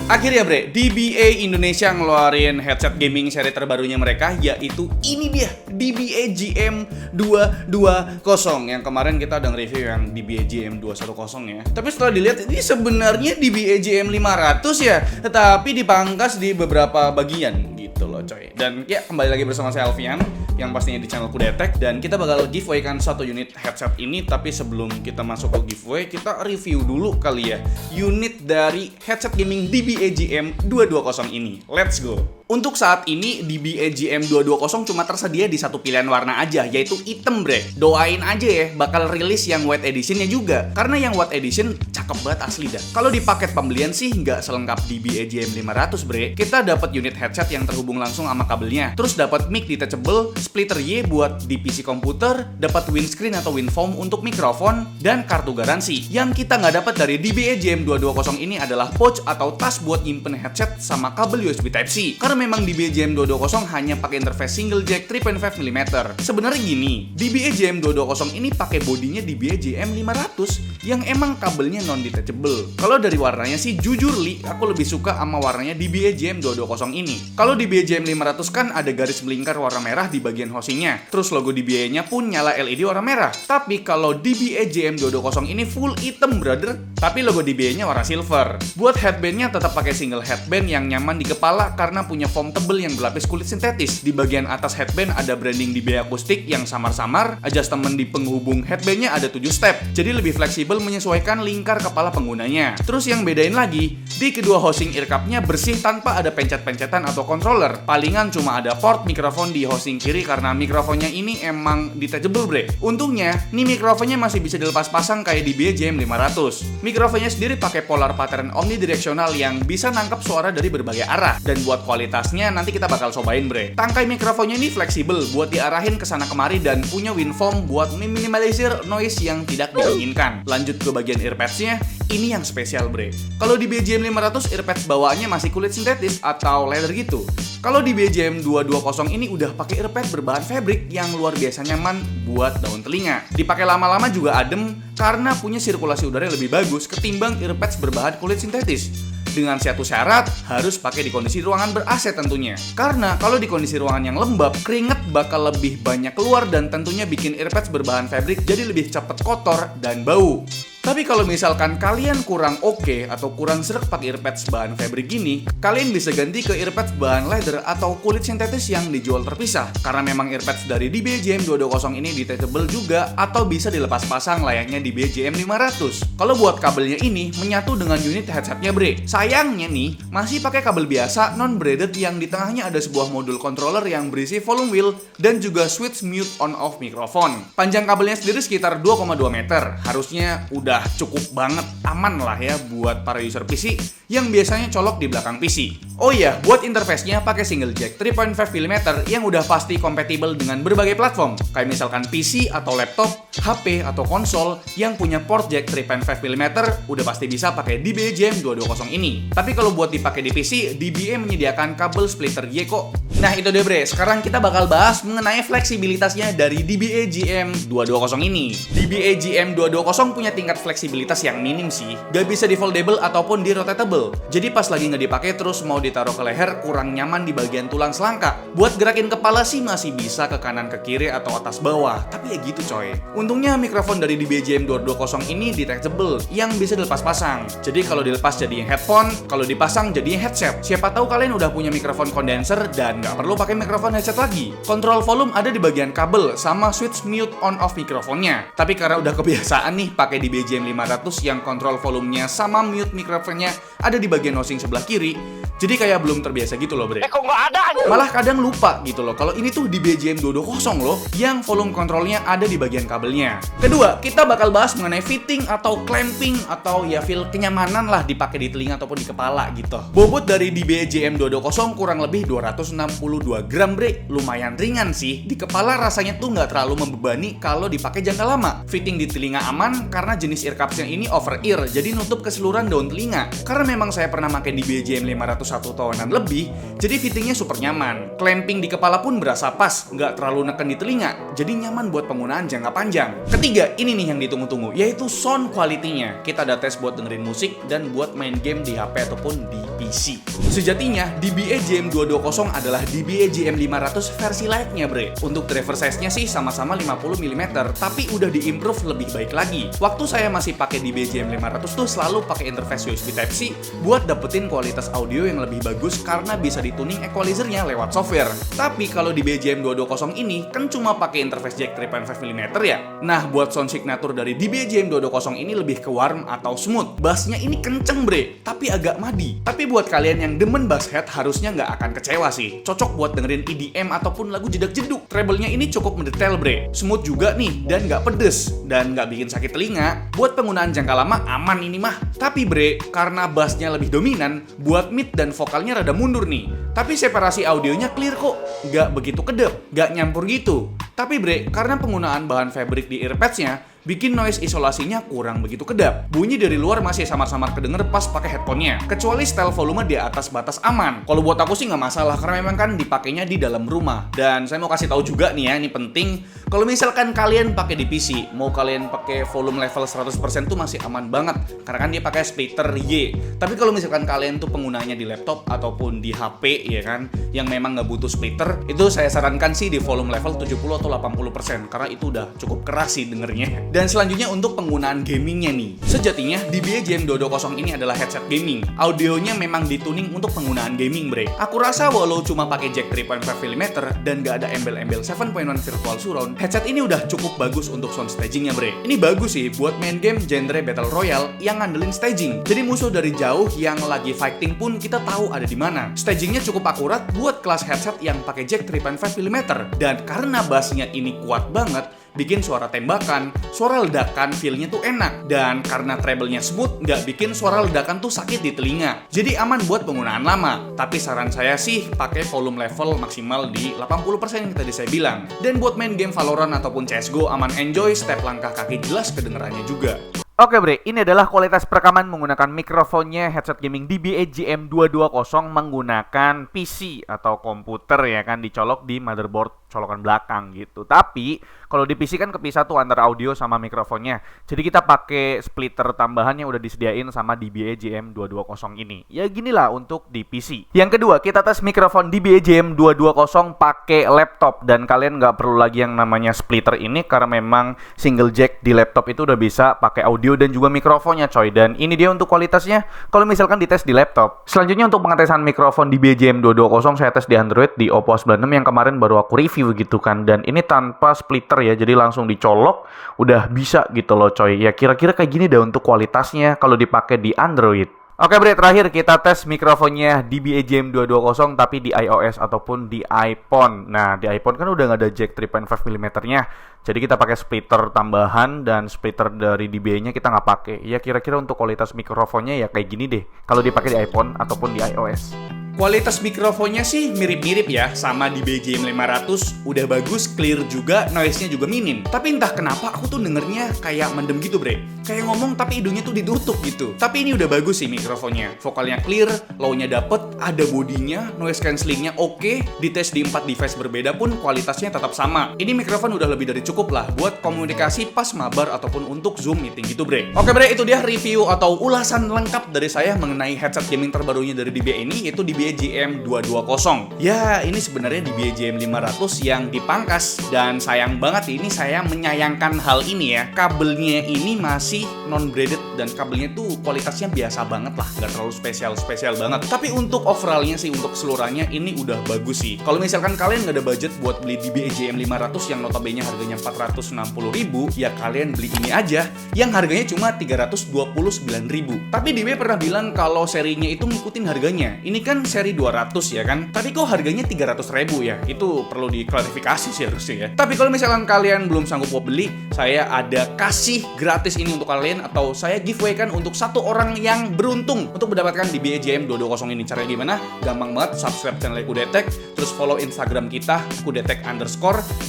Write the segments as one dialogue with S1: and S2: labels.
S1: Akhirnya bre, DBA Indonesia ngeluarin headset gaming seri terbarunya mereka, yaitu ini dia, DBA GM220. Yang kemarin kita udah nge-review yang DBA GM210 ya. Tapi setelah dilihat, ini sebenarnya DBA GM500 ya, tetapi dipangkas di beberapa bagian gitu loh coy. Dan ya, kembali lagi bersama saya Alfian, yang pastinya di channel Kudetek, dan kita bakal giveaway kan satu unit headset ini. Tapi sebelum kita masuk ke giveaway, kita review dulu kali ya unit dari headset gaming DBA GM220 ini. Let's go. Untuk saat ini DBA GM220 cuma tersedia di satu pilihan warna aja, yaitu hitam bre. Doain aja ya bakal rilis yang white editionnya juga, karena yang white edition cakep banget asli dah. Kalau di paket pembelian sih nggak selengkap DBA GM500 bre. Kita dapat unit headset yang terhubung langsung sama kabelnya, terus dapat mic detachable, splitter Y buat di PC komputer, dapat windscreen atau windfoam untuk mikrofon, dan kartu garansi. Yang kita nggak dapat dari DBA GM220 ini adalah pouch atau tas buat nyimpen headset sama kabel USB Type-C. Karena memang DBA GM220 hanya pakai interface single jack 3.5 mm. Sebenarnya gini, DBA GM220 ini pakai bodinya DBA GM500 yang emang kabelnya non detachable. Kalau dari warnanya sih jujur li, aku lebih suka sama warnanya DBA GM220 ini. Kalau DBA GM500 kan ada garis melingkar warna merah di bagian housingnya, terus logo DBA-nya pun nyala LED warna merah. Tapi kalau DBA GM220 ini full hitam brother, tapi logo DBA-nya warna silver. Buat headbandnya tetap pakai single headband yang nyaman di kepala karena punya foam tebel yang berlapis kulit sintetis. Di bagian atas headband ada branding DBA akustik yang samar-samar. Adjustment di penghubung headbandnya ada 7 step, jadi lebih fleksibel menyesuaikan lingkar kepala penggunanya. Terus yang bedain lagi, di kedua housing ear cup-nya bersih tanpa ada pencet-pencetan atau controller. Palingan cuma ada port mikrofon di housing kiri karena mikrofonnya ini emang detachable bre. Untungnya, nih mikrofonnya masih bisa dilepas pasang kayak DBA GM500. Mikrofonnya sendiri pakai polar pattern omnidirectional yang bisa nangkap suara dari berbagai arah. Dan buat kualitasnya nanti kita bakal cobain bre. Tangkai mikrofonnya ini fleksibel buat diarahin ke sana kemari dan punya windfoam buat meminimalisir noise yang tidak diinginkan. Lanjut ke bagian earpads-nya, ini yang spesial bre. Kalau di BGM500 earpads bawaannya masih kulit sintetis atau leather gitu. Kalau di BGM220 ini udah pakai earpad berbahan fabric yang luar biasa nyaman buat daun telinga. Dipakai lama-lama juga adem karena punya sirkulasi udara yang lebih bagus ketimbang earpads berbahan kulit sintetis. Dengan satu syarat, harus pakai di kondisi ruangan ber-AC tentunya. Karena kalau di kondisi ruangan yang lembab, keringat bakal lebih banyak keluar dan tentunya bikin earpads berbahan fabric jadi lebih cepat kotor dan bau. Tapi kalau misalkan kalian kurang oke atau kurang srek pakai earpads bahan fabric gini, kalian bisa ganti ke earpads bahan leather atau kulit sintetis yang dijual terpisah. Karena memang earpads dari DBA GM220 ini detachable juga atau bisa dilepas pasang layaknya DBA GM500. Kalau buat kabelnya ini menyatu dengan unit headsetnya bre. Sayangnya nih, masih pakai kabel biasa non-braided yang di tengahnya ada sebuah modul controller yang berisi volume wheel dan juga switch mute on-off mikrofon. Panjang kabelnya sendiri sekitar 2,2 meter. Harusnya udah cukup banget aman lah ya buat para user PC yang biasanya colok di belakang PC. Oh iya, buat interface-nya pakai single jack 3.5 mm yang udah pasti kompatibel dengan berbagai platform, kayak misalkan PC atau laptop, HP atau konsol yang punya port jack 3.5 mm udah pasti bisa pakai DBA GM220 ini. Tapi kalau buat dipakai di PC, DBA menyediakan kabel splitter Y kok. Nah itu deh bre, sekarang kita bakal bahas mengenai fleksibilitasnya dari DBA GM220 ini. DBA GM220 punya tingkat fleksibilitas yang minim sih, gak bisa di foldable ataupun di rotatable. Jadi pas lagi nggak dipakai terus mau ditaruh ke leher kurang nyaman di bagian tulang selangka. Buat gerakin kepala sih masih bisa ke kanan ke kiri atau atas bawah, tapi ya gitu coy. Untungnya mikrofon dari DBA GM220 ini detachable yang bisa dilepas pasang. Jadi kalau dilepas jadinya headphone, kalau dipasang jadinya headset. Siapa tahu kalian udah punya mikrofon kondenser dan nggak perlu pakai mikrofon headset lagi. Kontrol volume ada di bagian kabel sama switch mute on off mikrofonnya. Tapi karena udah kebiasaan nih pakai DBA GM500 yang kontrol volumenya sama mute mikrofonnya ada di bagian housing sebelah kiri, jadi kayak belum terbiasa gitu loh bre.
S2: Kok nggak ada?
S1: Malah kadang lupa gitu loh kalau ini tuh DBA GM220 loh yang volume kontrolnya ada di bagian kabelnya. Kedua, kita bakal bahas mengenai fitting atau clamping atau ya feel kenyamanan lah dipakai di telinga ataupun di kepala gitu. Bobot dari DBA GM220 kurang lebih 262 gram bre, lumayan ringan sih. Di kepala rasanya tuh nggak terlalu membebani kalau dipakai jangka lama. Fitting di telinga aman karena jenis ear cups yang ini over ear, jadi nutup keseluruhan daun telinga. Karena memang saya pernah pakai DBA GM500 1 tahunan lebih, jadi fittingnya super nyaman. Clamping di kepala pun berasa pas, nggak terlalu neken di telinga, jadi nyaman buat penggunaan jangka panjang. Ketiga, ini nih yang ditunggu-tunggu, yaitu sound quality-nya. Kita ada tes buat dengerin musik dan buat main game di HP ataupun di PC. Sejatinya, DBA JM220 adalah DBA JM500 versi light-nya, bre. Untuk driver size-nya sih sama-sama 50 mm, tapi udah di-improve lebih baik lagi. Waktu saya masih pakai DBA JM500 tuh selalu pakai interface USB Type-C buat dapetin kualitas audio yang lebih bagus karena bisa dituning equalizer-nya lewat software. Tapi kalau di BJM 220 ini kan cuma pakai interface jack 3.5 mm ya. Nah, buat sound signature dari di BJM 220 ini lebih ke warm atau smooth. Bassnya ini kenceng, bre, tapi agak madi. Tapi buat kalian yang demen bass head harusnya nggak akan kecewa sih. Cocok buat dengerin EDM ataupun lagu jedak-jeduk. Treble-nya ini cukup mendetail, bre. Smooth juga nih dan nggak pedes dan nggak bikin sakit telinga. Buat penggunaan jangka lama aman ini mah. Tapi bre, karena bassnya lebih dominan, buat mid dan vokalnya rada mundur nih. Tapi separasi audionya clear kok, nggak begitu kedap, nggak nyampur gitu. Tapi bre, karena penggunaan bahan fabric di earpads-nya, bikin noise isolasinya kurang begitu kedap. Bunyi dari luar masih samar-samar kedenger pas pakai headphone-nya. Kecuali style volume di atas batas aman. Kalau buat aku sih nggak masalah, karena memang kan dipakainya di dalam rumah. Dan saya mau kasih tahu juga nih ya, ini penting. Kalau misalkan kalian pakai di PC, mau kalian pakai volume level 100% tuh masih aman banget. Karena kan dia pakai splitter Y. Tapi kalau misalkan kalian tuh penggunanya di laptop ataupun di HP ya kan, yang memang nggak butuh splitter, itu saya sarankan sih di volume level 70 atau 80%. Karena itu udah cukup keras sih dengernya. Dan selanjutnya untuk penggunaan gamingnya nih. Sejatinya DBA JM220 ini adalah headset gaming. Audionya memang dituning untuk penggunaan gaming, bre. Aku rasa walau cuma pakai jack 3.5 mm dan gak ada embel-embel 7.1 virtual surround, headset ini udah cukup bagus untuk sound stagingnya, bre. Ini bagus sih buat main game genre Battle Royale yang ngandelin staging. Jadi musuh dari jauh yang lagi fighting pun kita tahu ada di mana. Stagingnya cukup akurat buat kelas headset yang pakai jack 3.5 mm. Dan karena bassnya ini kuat banget, bikin suara tembakan, suara ledakan feel-nya tuh enak. Dan karena treble-nya smooth, nggak bikin suara ledakan tuh sakit di telinga. Jadi aman buat penggunaan lama. Tapi saran saya sih pakai volume level maksimal di 80% yang tadi saya bilang. Dan buat main game Valorant ataupun CSGO aman enjoy, step langkah kaki jelas kedengerannya juga.
S2: Oke bre, ini adalah kualitas perekaman menggunakan mikrofonnya headset gaming DBA JM220 menggunakan PC atau komputer ya kan, dicolok di motherboard colokan belakang gitu. Tapi kalau di PC kan kepisah tuh antara audio sama mikrofonnya. Jadi kita pakai splitter tambahan yang udah disediain sama DBA JM220 ini. Ya ginilah untuk di PC. Yang kedua, kita tes mikrofon DBA JM220 pakai laptop. Dan kalian nggak perlu lagi yang namanya splitter ini karena memang single jack di laptop itu udah bisa pakai audio dan juga mikrofonnya coy. Dan ini dia untuk kualitasnya kalau misalkan dites di laptop. Selanjutnya untuk pengetesan mikrofon DBA JM220 saya tes di Android di Oppo A96 yang kemarin baru aku review gitu kan. Dan ini tanpa splitter ya, jadi langsung dicolok udah bisa gitu loh coy. Ya kira-kira kayak gini deh untuk kualitasnya kalau dipakai di Android. Oke bre, terakhir kita tes mikrofonnya DBA JM220 tapi di iOS ataupun di iPhone. Nah di iPhone kan udah nggak ada jack 3.5 mm nya, jadi kita pakai splitter tambahan dan splitter dari DBA nya kita nggak pakai. Ya kira-kira untuk kualitas mikrofonnya ya kayak gini deh kalau dipakai di iPhone ataupun di iOS.
S1: Kualitas mikrofonnya sih mirip-mirip ya sama di BJM 500, udah bagus, clear juga, noise-nya juga minim. Tapi entah kenapa aku tuh dengernya kayak mendem gitu bre, kayak ngomong tapi hidungnya tuh ditutup gitu. Tapi ini udah bagus sih mikrofonnya, vokalnya clear, low-nya dapet, ada bodinya, noise cancellingnya oke. Dites di 4 device berbeda pun kualitasnya tetap sama. Ini mikrofon udah lebih dari cukup lah buat komunikasi pas mabar ataupun untuk Zoom meeting gitu bre. Oke bre, itu dia review atau ulasan lengkap dari saya mengenai headset gaming terbarunya dari DBA ini, yaitu DBA JM220. Ya, ini sebenarnya DBA JM500 yang dipangkas. Dan sayang banget ini saya menyayangkan hal ini ya. Kabelnya ini masih non-braided dan kabelnya tuh kualitasnya biasa banget lah, nggak terlalu spesial banget. Tapi untuk overallnya sih, untuk keseluruhannya ini udah bagus sih. Kalau misalkan kalian nggak ada budget buat beli DBA JM500 yang notabene harganya 460.000, ya kalian beli ini aja yang harganya cuma 329.000. Tapi DBA pernah bilang kalau serinya itu ngikutin harganya. Ini kan seri 200 ya kan, tapi kok harganya 300.000 ya? Itu perlu diklarifikasi sih harusnya ya. Tapi kalau misalkan kalian belum sanggup buat beli, saya ada kasih gratis ini untuk kalian, atau saya giveaway kan untuk satu orang yang beruntung untuk mendapatkan DBA JM220 ini. Caranya gimana? Gampang banget, subscribe channel Kudetek, terus follow Instagram kita Kudetek_,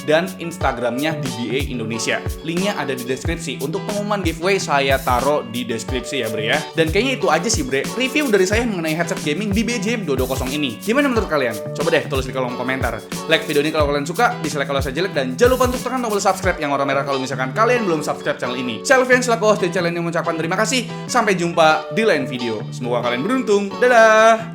S1: dan Instagramnya DBA Indonesia. Linknya ada di deskripsi. Untuk pengumuman giveaway saya taruh di deskripsi ya bre ya. Dan kayaknya itu aja sih bre, review dari saya mengenai headset gaming DBA JM220 220 ini. Gimana menurut kalian? Coba deh tulis di kolom komentar. Like video ini kalau kalian suka, dislike kalau saya jelek, dan jangan lupa untuk tekan tombol subscribe yang warna merah kalau misalkan kalian belum subscribe channel ini. Saya Alfian selaku host dari channel ini mengucapkan terima kasih. Sampai jumpa di lain video. Semoga kalian beruntung. Dadah!